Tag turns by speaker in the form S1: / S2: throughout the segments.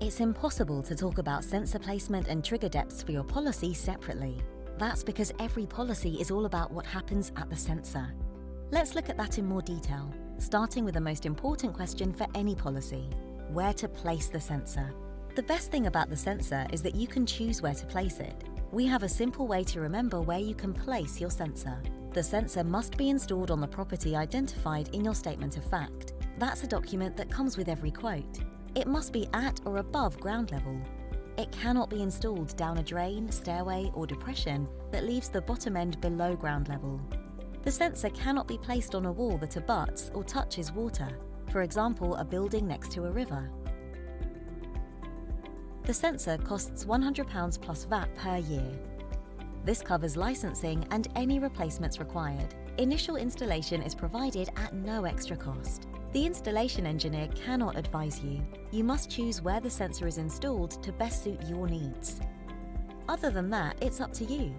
S1: It's impossible to talk about sensor placement and trigger depths for your policy separately. That's because every policy is all about what happens at the sensor. Let's look at that in more detail, starting with the most important question for any policy: where to place the sensor. The best thing about the sensor is that you can choose where to place it. We have a simple way to remember where you can place your sensor. The sensor must be installed on the property identified in your statement of fact. That's a document that comes with every quote. It must be at or above ground level. It cannot be installed down a drain, stairway, or depression that leaves the bottom end below ground level. The sensor cannot be placed on a wall that abuts or touches water, for example, a building next to a river. The sensor costs £100 plus VAT per year. This covers licensing and any replacements required. Initial installation is provided at no extra cost. The installation engineer cannot advise you. You must choose where the sensor is installed to best suit your needs. Other than that, it's up to you.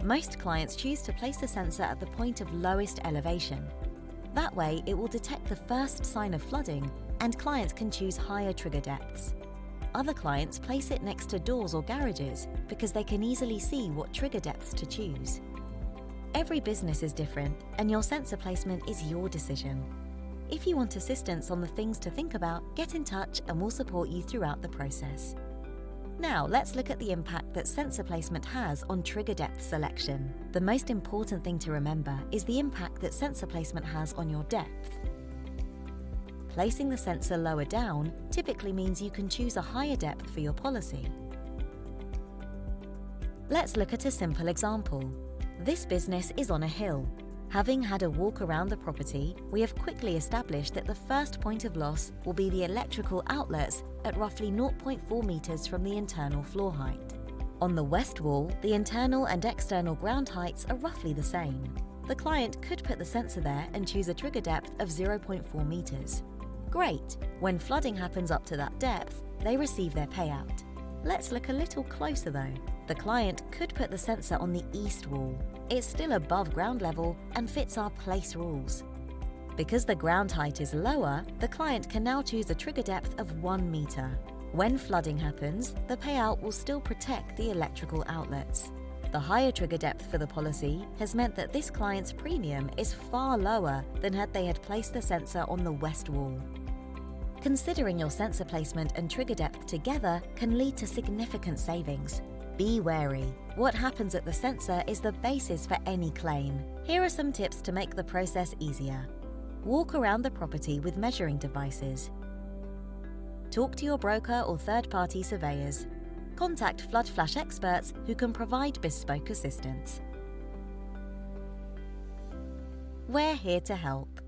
S1: Most clients choose to place the sensor at the point of lowest elevation. That way, it will detect the first sign of flooding, and clients can choose higher trigger depths. Other clients place it next to doors or garages because they can easily see what trigger depths to choose. Every business is different, and your sensor placement is your decision. If you want assistance on the things to think about, get in touch and we'll support you throughout the process. Now, let's look at the impact that sensor placement has on trigger depth selection. The most important thing to remember is the impact that sensor placement has on your depth. Placing the sensor lower down typically means you can choose a higher depth for your policy. Let's look at a simple example. This business is on a hill. Having had a walk around the property, we have quickly established that the first point of loss will be the electrical outlets at roughly 0.4 meters from the internal floor height. On the west wall, the internal and external ground heights are roughly the same. The client could put the sensor there and choose a trigger depth of 0.4 meters. Great! When flooding happens up to that depth, they receive their payout. Let's look a little closer though. The client could put the sensor on the east wall. It's still above ground level and fits our place rules. Because the ground height is lower, the client can now choose a trigger depth of 1 meter. When flooding happens, the payout will still protect the electrical outlets. The higher trigger depth for the policy has meant that this client's premium is far lower than had they had placed the sensor on the west wall. Considering your sensor placement and trigger depth together can lead to significant savings. Be wary. What happens at the sensor is the basis for any claim. Here are some tips to make the process easier. Walk around the property with measuring devices. Talk to your broker or third-party surveyors. Contact FloodFlash experts who can provide bespoke assistance. We're here to help.